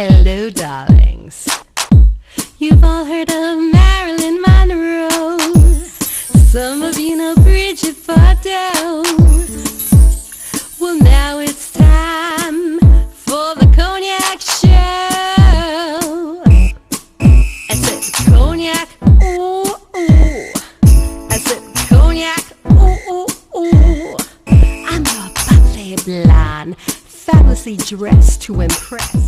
Hello, darlings. You've all heard of Marilyn Monroe. Some of you know Bridget Bardot. Well, now it's time for the Cognac show. I said Cognac, ooh, ooh. I said Cognac, ooh, ooh, ooh. I'm your bubbly blonde, fabulously dressed to impress.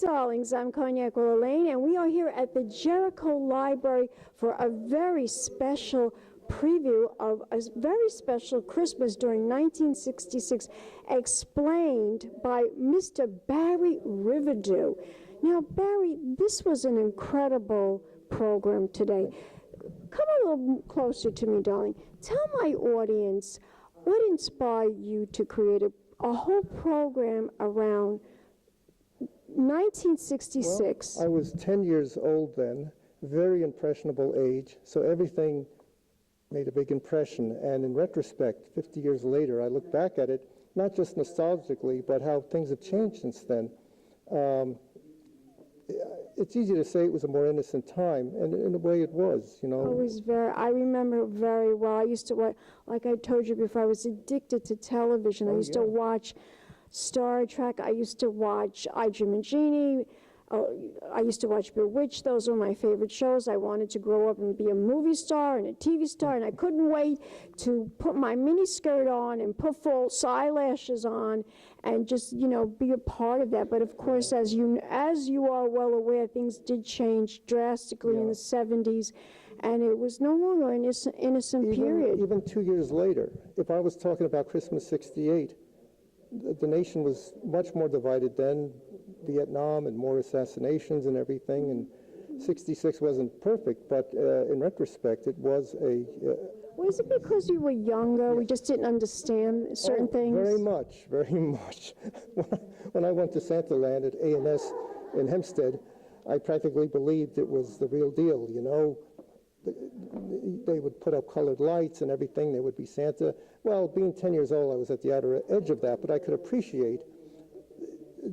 Darlings, I'm Cognac Wellerlane, and we are here at the Jericho Library for a very special preview of a very special Christmas during 1966, explained by Mr. Barry Riveradue. Now, Barry, this was an incredible program today. Come a little closer to me, darling. Tell my audience what inspired you to create a whole program around 1966. Well, I was 10 years old then, very impressionable age, so everything made a big impression. And in retrospect, 50 years later, I look back at it, not just nostalgically, but how things have changed since then. It's easy to say it was a more innocent time, and in a way it was, you know. I remember very well. I used to watch, like I told you before, I was addicted to television. I used to watch Star Trek. I used to watch I, Jim and Jeannie. I used to watch Bewitched. Those were my favorite shows. I wanted to grow up and be a movie star and a TV star, and I couldn't wait to put my mini skirt on and put false eyelashes on and just, you know, be a part of that. But of course, as you are well aware, things did change drastically in the 70s. and it was no longer an innocent period. Even 2 years later, if I was talking about Christmas '68, the nation was much more divided then, Vietnam and more assassinations and everything, and '66 wasn't perfect, but in retrospect, it was a... Was it because we were younger, we just didn't understand certain things? Very much, very much. When I went to Santaland at A&S in Hempstead, I practically believed it was the real deal, you know. They would put up colored lights and everything, there would be Santa. Well, being 10 years old, I was at the outer edge of that, but I could appreciate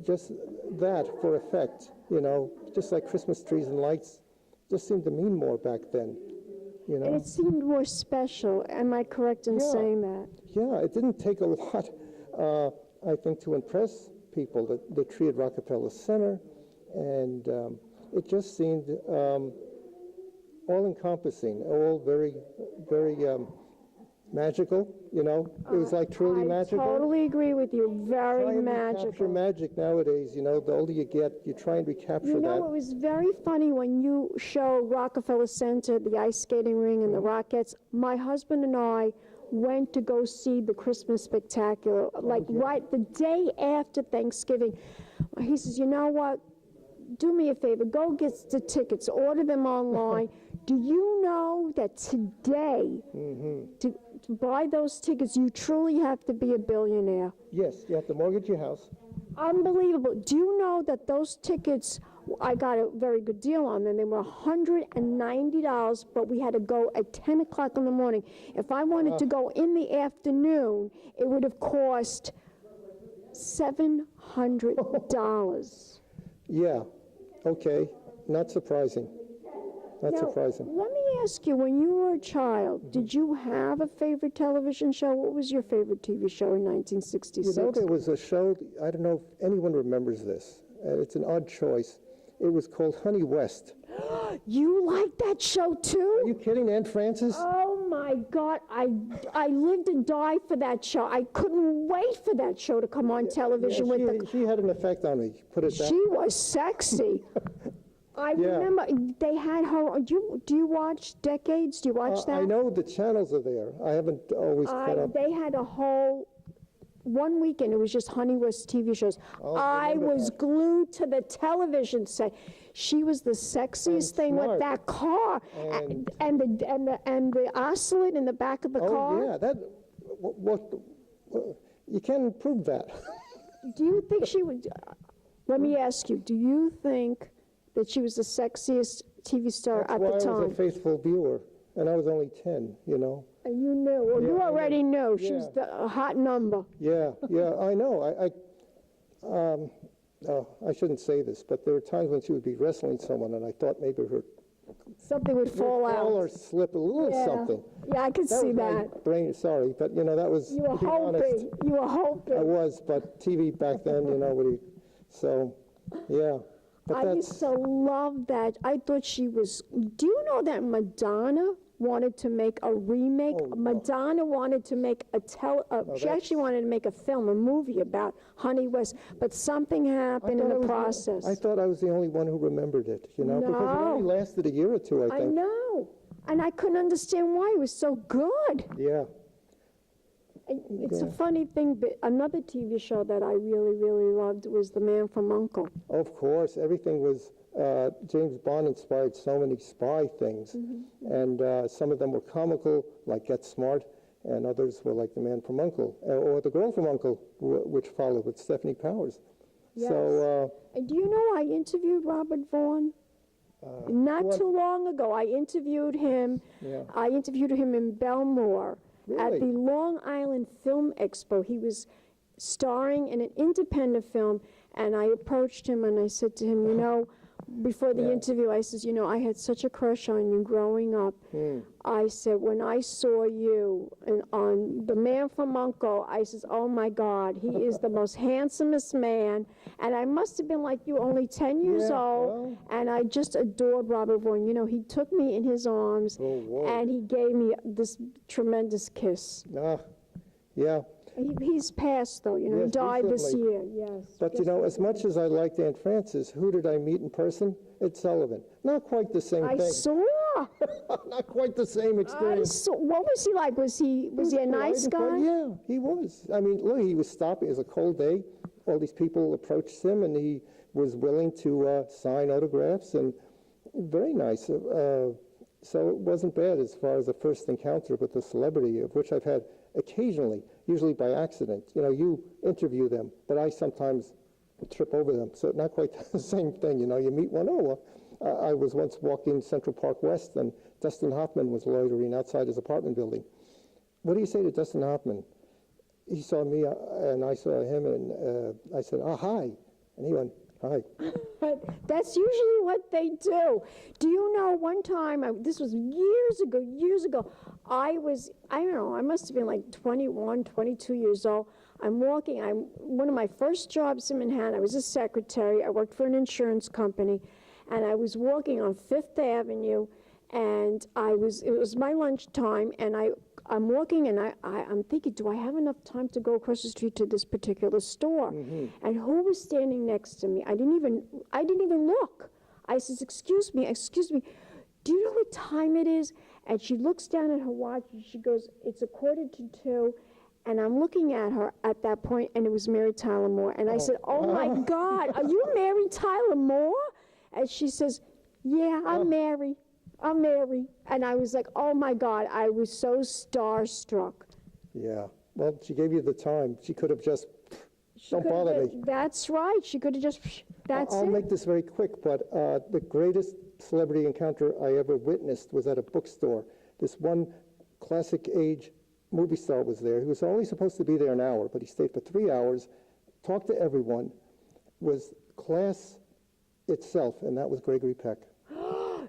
just that for effect, you know, just like Christmas trees and lights just seemed to mean more back then, you know. And it seemed more special. Am I correct in saying that? Yeah, it didn't take a lot, I think, to impress people. The tree at Rockefeller Center, and it just seemed all-encompassing, all very, very magical, you know. It was like truly magical. I totally agree with you. Very Try and magical. recapture magic nowadays, you know. The older you get, you try and recapture You know, that. it was very funny when you showed Rockefeller Center, the ice skating ring and the Rockettes. My husband and I went to go see the Christmas Spectacular, like right the day after Thanksgiving. He says, you know what? Do me a favor, go get the tickets, order them online. Do you know that today, to buy those tickets, you truly have to be a billionaire? Yes, you have to mortgage your house. Unbelievable. Do you know that those tickets, I got a very good deal on them. They were $190, but we had to go at 10 o'clock in the morning. If I wanted to go in the afternoon, it would have cost $700. Yeah, okay, not surprising. Not Now, surprising. let me ask you, when you were a child, did you have a favorite television show? What was your favorite TV show in 1966? You know, there was a show, I don't know if anyone remembers this. It's an odd choice. It was called Honey West. You liked that show too? Are you kidding, Aunt Frances? Oh my God, I lived and died for that show. I couldn't wait for that show to come on television with the... She had an effect on me, put it that way. She was sexy. I remember they had her. Do you watch Decades? Do you watch that? I know the channels are there. I haven't always caught up. They had a whole... One weekend, it was just Honey West TV shows. I was glued to the television set. She was the sexiest thing with that car, and the oscillate in the back of the car. Oh yeah, that. You can't prove that. Do you think she would? Let me ask you. Do you think that she was the sexiest TV star at the That's why I time? was a faithful viewer, and I was only 10. You know. And you knew. Well, you already knew. She was a hot number. Yeah, I know. I shouldn't say this, but there were times when she would be wrestling someone, and I thought maybe her Something would fall out. or slip a little something. Yeah, I could see was my that. brain, sorry, but you know that was. You were to be honest, hoping. You were hoping. I was, but TV back then, you know, so yeah. But I used to love that. I thought she was. Do you know that Madonna wanted to make a remake? Madonna wanted to make she actually wanted to make a movie about Honey West, but something happened in the process. I thought I was the only one who remembered it, you know, because it only lasted a year or two, I think. I know, and I couldn't understand why it was so good. Yeah. It's a funny thing, but another TV show that I really, really loved was The Man from U.N.C.L.E. Of course, everything was. James Bond inspired so many spy things, and some of them were comical, like Get Smart, and others were like The Man from U.N.C.L.E. Or The Girl from U.N.C.L.E., which followed with Stephanie Powers. Yes. So, and do you know I interviewed Robert Vaughn? Not too long ago, I interviewed him. Yeah. I interviewed him in Belmore at Really? the Long Island Film Expo. He was starring in an independent film, and I approached him and I said to him, you know, before the interview, I says, you know, I had such a crush on you growing up. I said, when I saw you on The Man from U.N.C.L.E., I says, oh my God, he is the most handsomest man. And I must have been like you, only 10 years old, and I just adored Robert Vaughn. You know, he took me in his arms, and he gave me this tremendous kiss. yeah. He's passed, though, you know, he Yes, died this year, recently. yes. But, you know, as much as I liked Aunt Frances, who did I meet in person? Ed Sullivan. Not quite the same I thing. saw. Not quite the same I experience. saw. What was he like? Was he a nice guy? Yeah, he was. I mean, look, he was stopping. It was a cold day. All these people approached him, and he was willing to sign autographs, and very nice. So it wasn't bad as far as the first encounter with a celebrity, of which I've had occasionally, usually by accident. You know, you interview them, but I sometimes trip over them. So not quite the same thing. You know, you meet one, I was once walking Central Park West, and Dustin Hoffman was loitering outside his apartment building. What do you say to Dustin Hoffman? He saw me, and I saw him, and I said, hi. And he went, hi. That's usually what they do. Do you know, one time, this was years ago, I don't know, I must have been like 21, 22 years old. I'm walking, one of my first jobs in Manhattan, I was a secretary, I worked for an insurance company, and I was walking on Fifth Avenue, and it was my lunchtime, and I'm walking, and I'm thinking, do I have enough time to go across the street to this particular store? Mm-hmm. And who was standing next to me? I didn't even look. I says, excuse me, do you know what time it is? And she looks down at her watch, and she goes, it's 1:45. And I'm looking at her at that point, and it was Mary Tyler Moore. And I said, oh my God, are you Mary Tyler Moore? And she says, yeah, I'm Mary. And I was like, oh my God, I was so starstruck. Yeah. Well, she gave you the time. She could have just, don't bother me. That's right. She could have just, I'll make this very quick, but the greatest celebrity encounter I ever witnessed was at a bookstore. This one classic age movie star was there. He was only supposed to be there an hour, but he stayed for 3 hours, talked to everyone, was class itself, and that was Gregory Peck.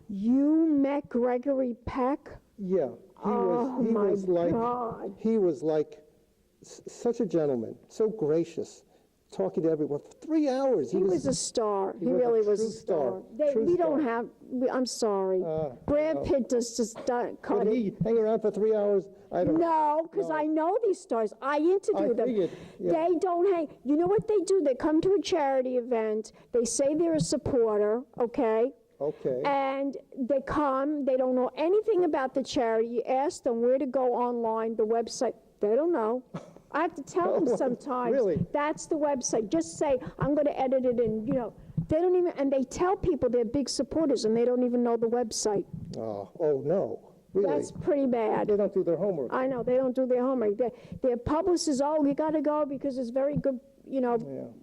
You met Gregory Peck? Yeah. He was like such a gentleman, so gracious, talking to everyone for 3 hours. He was a star. He really was a star. I'm sorry. Brad Pitt just cut Could it. he hang around for 3 hours? I don't know. No, because I know these stars. I interview them. Figured, yeah. They don't hang. You know what they do? They come to a charity event. They say they're a supporter, okay? Okay. And they come. They don't know anything about the charity. You ask them where to go online, the website. They don't know. I have to tell them sometimes. Really? That's the website. Just say, I'm going to edit it, and, you know, they don't even, and they tell people they're big supporters, and they don't even know the website. Oh no. Really? That's pretty bad. They don't do their homework. I know, they don't do their homework. Their publicists, you got to go because it's very good, you know,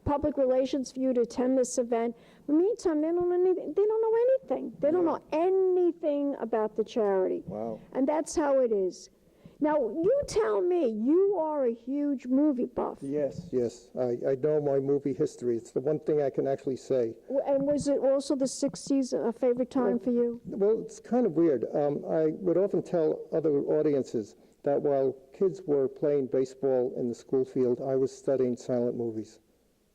public relations for you to attend this event. In the meantime, they don't know anything. They don't know anything about the charity. Wow. And that's how it is. Now, you tell me, you are a huge movie buff. Yes. I know my movie history. It's the one thing I can actually say. And was it also the 60s a favorite time for you? Well, it's kind of weird. I would often tell other audiences that while kids were playing baseball in the school field, I was studying silent movies.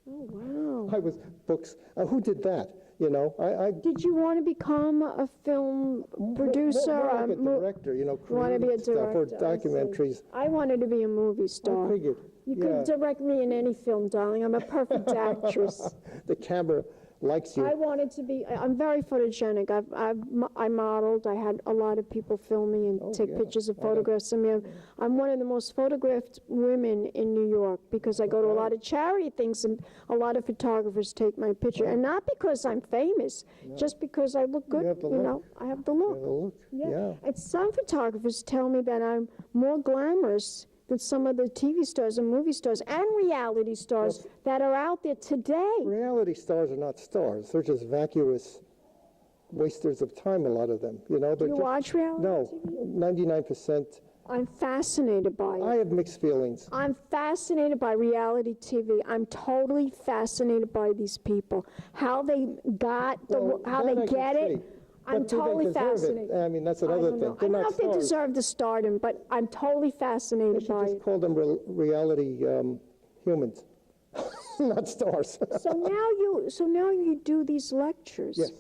Oh, wow. I was books. Who did that? You know, Did you want to become a film producer? More like a director, you know, Want to be a creating stuff or director? documentaries. I wanted to be a movie star. I figured. You could direct me in any film, darling. I'm a perfect actress. The camera likes you. I wanted to be. I'm very photogenic. I modeled. I had a lot of people film me and take pictures and photographs of me. I'm one of the most photographed women in New York because I go to a lot of charity things and a lot of photographers take my picture. And not because I'm famous, just because I look good. You know, I have the look. You have the look. Yeah. And some photographers tell me that I'm more glamorous than some of the TV stars and movie stars and reality stars that are out there today. Reality stars are not stars. They're just vacuous wasters of time, a lot of them. You know, Do you watch reality TV? No, 99%. I'm fascinated by it. I have mixed feelings. I'm fascinated by reality TV. I'm totally fascinated by these people. How they got, how they get it. I'm totally fascinated. I mean, that's another thing. I don't know if they deserve the stardom, but I'm totally fascinated by just it. call them reality humans, not stars. So now you do these lectures. Yes.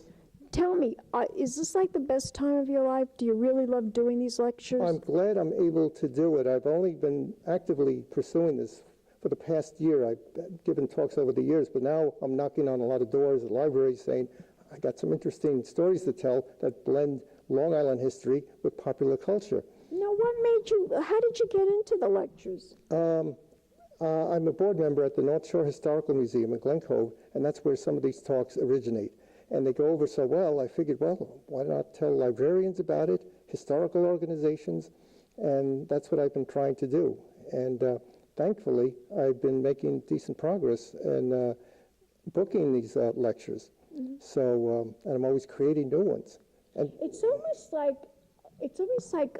tell me, is this like the best time of your life? Do you really love doing these lectures? I'm glad I'm able to do it. I've only been actively pursuing this for the past year. I've given talks over the years, but now I'm knocking on a lot of doors at libraries saying, I got some interesting stories to tell that blend Long Island history with popular culture. Now, what made you, how did you get into the lectures? I'm a board member at the North Shore Historical Museum in Glen Cove, and that's where some of these talks originate. And they go over so well, I figured, well, why not tell librarians about it, historical organizations, and that's what I've been trying to do. And thankfully, I've been making decent progress in booking these lectures. So, and I'm always creating new ones. And It's almost like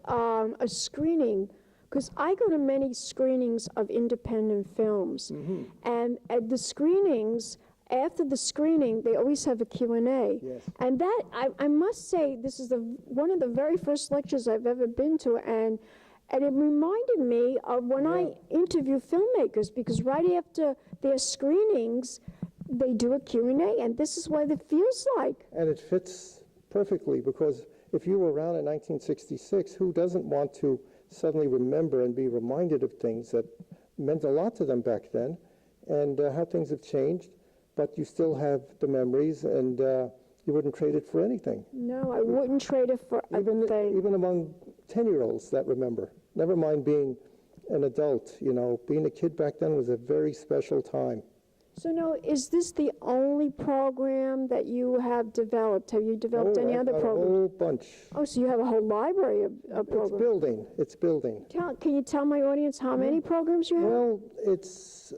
a screening, because I go to many screenings of independent films, and at the screenings, after the screening, they always have a Q&A. Yes. And that, I must say, this is one of the very first lectures I've ever been to, and it reminded me of when I interview filmmakers, because right after their screenings, they do a Q&A, and this is what it feels like. And it fits perfectly, because if you were around in 1966, who doesn't want to suddenly remember and be reminded of things that meant a lot to them back then, and how things have changed, but you still have the memories, and you wouldn't trade it for anything. No, I wouldn't trade it for a thing. Even among 10-year-olds that remember, never mind being an adult, you know, being a kid back then was a very special time. So now, is this the only program that you have developed? Have you developed any other A programs? whole bunch. Oh, so you have a whole library of programs. It's building. Can you tell my audience how many programs you have? Well, it's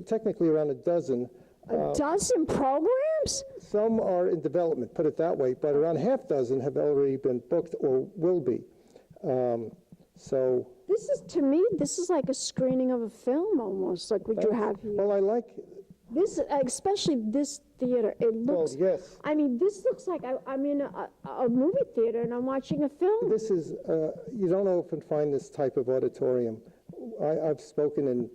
technically around a dozen. A dozen programs? Some are in development, put it that way, but around half dozen have already been booked or will be. So This is, to me, this is like a screening of a film almost, like what you have here. well, I like. This, especially this theater, it looks, Well, yes. I mean, this looks like I'm in a movie theater and I'm watching a film. This is, you don't often find this type of auditorium. I've spoken in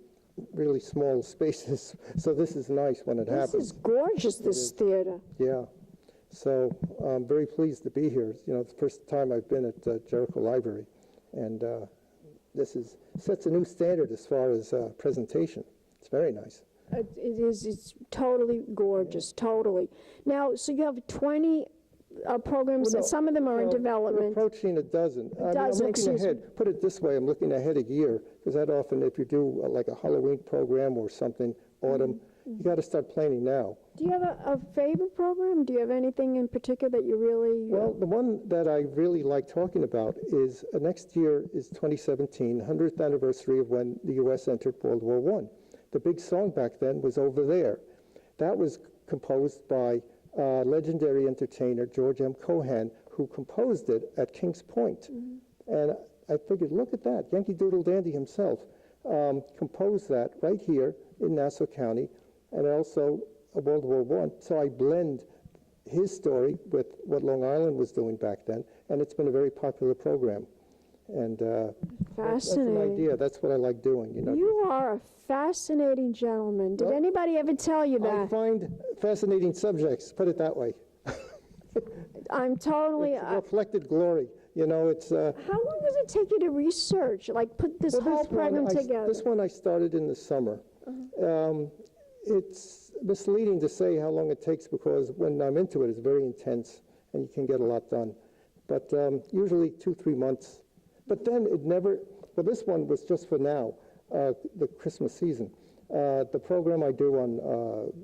really small spaces, so this is nice when it happens. This is gorgeous, this theater. Yeah. So I'm very pleased to be here. You know, it's the first time I've been at Jericho Library, and this sets a new standard as far as presentation. It's very nice. It is, it's totally gorgeous, totally. Now, so you have 20 programs, and some of them are in We're development. approaching a dozen. A dozen, I'm looking excuse me. ahead. Put it this way, I'm looking ahead a year, because that often, if you do like a Halloween program or something, autumn, you got to start planning now. Do you have a favorite program? Do you have anything in particular that you really... Well, the one that I really like talking about is next year is 2017, 100th anniversary of when the U.S. entered World War I. The big song back then was Over There. That was composed by legendary entertainer George M. Cohan, who composed it at Kings Point. And I figured, look at that, Yankee Doodle Dandy himself composed that right here in Nassau County, and also World War I. So I blend his story with what Long Island was doing back then, and it's been a very popular program. And that's an idea. That's what I like doing. You know. You are a fascinating gentleman. Did anybody ever tell you that? I find fascinating subjects. Put it that way. I'm totally... It's reflected glory. You know, it's... how long does it take you to research, like put this whole program together? This one I started in the summer. It's misleading to say how long it takes, because when I'm into it, it's very intense, and you can get a lot done. But usually 2-3 months. But then it never... Well, this one was just for now, the Christmas season. The program I do on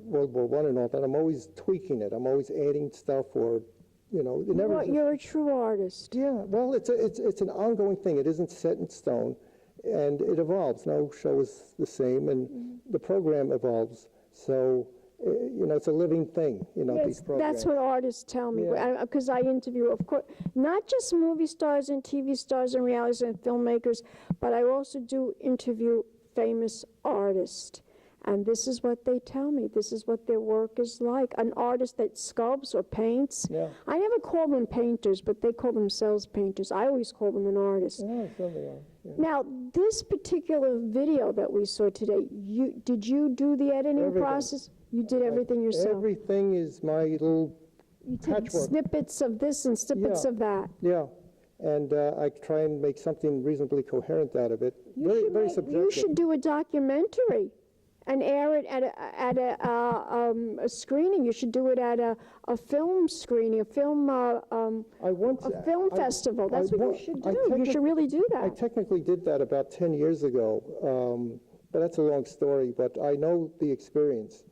World War I and all that, I'm always tweaking it. I'm always adding stuff, or, you know... It never You're a true artist. Yeah, well, it's an ongoing thing. It isn't set in stone, and it evolves. No show is the same, and the program evolves. So, you know, it's a living thing, you know, these programs. That's what artists tell me, because I interview, of course, not just movie stars and TV stars and reality and filmmakers, but I also do interview famous artists. And this is what they tell me. This is what their work is like. An artist that sculpts or paints. Yeah. I never call them painters, but they call themselves painters. I always call them an artist. Yeah, so they are. Yeah. Now, this particular video that we saw today, did you do the editing process? You did everything yourself? Everything is my little You take patchwork. snippets of this and snippets Yeah. of that. Yeah, and I try and make something reasonably coherent out of it. Very subjective. You should do a documentary and air it at a screening. You should do it at a film screening, a film festival. That's what you should do. You should really do that. I technically did that about 10 years ago, but that's a long story, but I know the experience.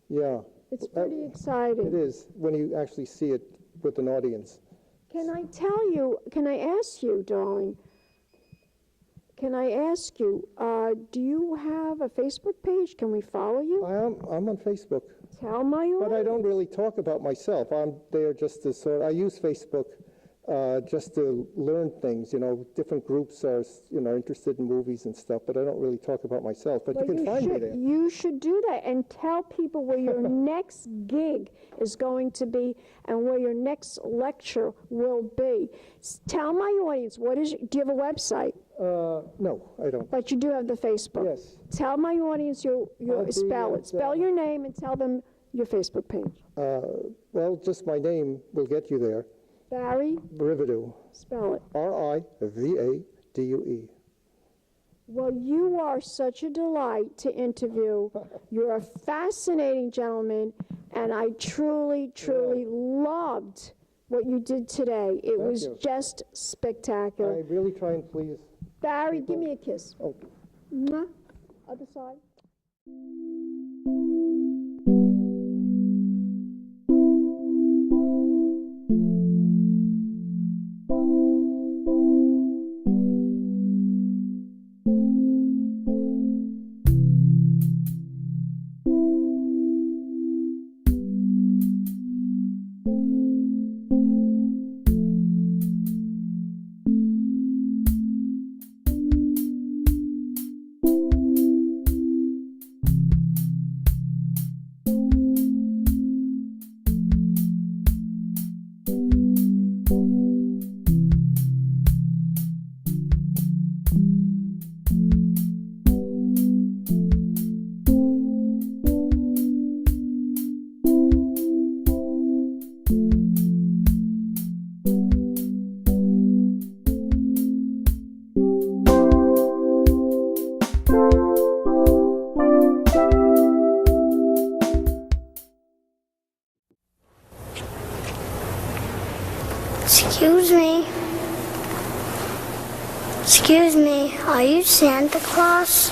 Yeah. It's pretty exciting. It is, when you actually see it with an audience. Can I ask you, darling, do you have a Facebook page? Can we follow you? I'm on Facebook, Tell my audience. but I don't really talk about myself. I'm there just to I use Facebook just to learn things, different groups are, interested in movies and stuff, but I don't really talk about myself, but you can find me there. You should do that and tell people where your next gig is going to be and where your next lecture will be. Tell my audience, do you have a website? No, I don't. But you do have the Facebook. Yes. Tell my audience spell your name and tell them your Facebook page. Well, just my name will get you there. Barry? Rivadue. Spell it. Rivadue. Well, you are such a delight to interview. You're a fascinating gentleman, and I truly, truly loved what you did today. It was just spectacular. I really try and please. Barry, give me a kiss. Oh. Mwah. Other side. Excuse me, are you Santa Claus?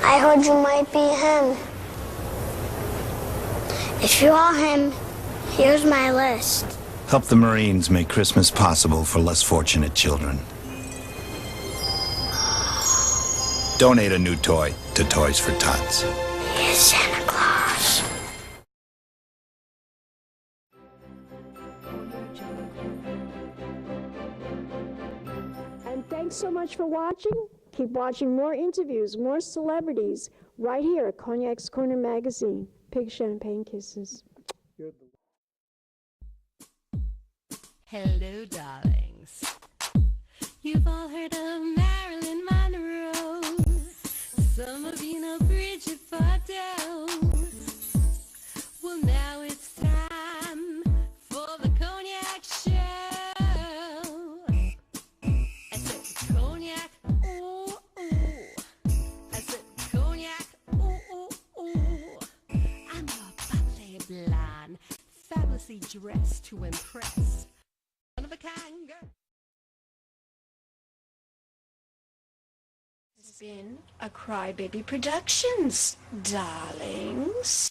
I heard you might be him. If you are him, here's my list. Help the Marines make Christmas possible for less fortunate children. Donate a new toy to Toys for Tots. Here's Santa Claus. And thanks so much for watching. Keep watching more interviews, more celebrities, right here at Cognac's Corner Magazine. Pig Champagne Kisses. Hello, darlings. You've all heard of Marilyn Monroe. Some of you know Bridget Bardot. Well, now it's time for the Cognac Show. I said Cognac, ooh, ooh. I said Cognac, ooh, ooh, ooh. I'm your bubbly blonde, fabulously dressed to impress. One of a kind girl. It's been a Crybaby Productions, darlings.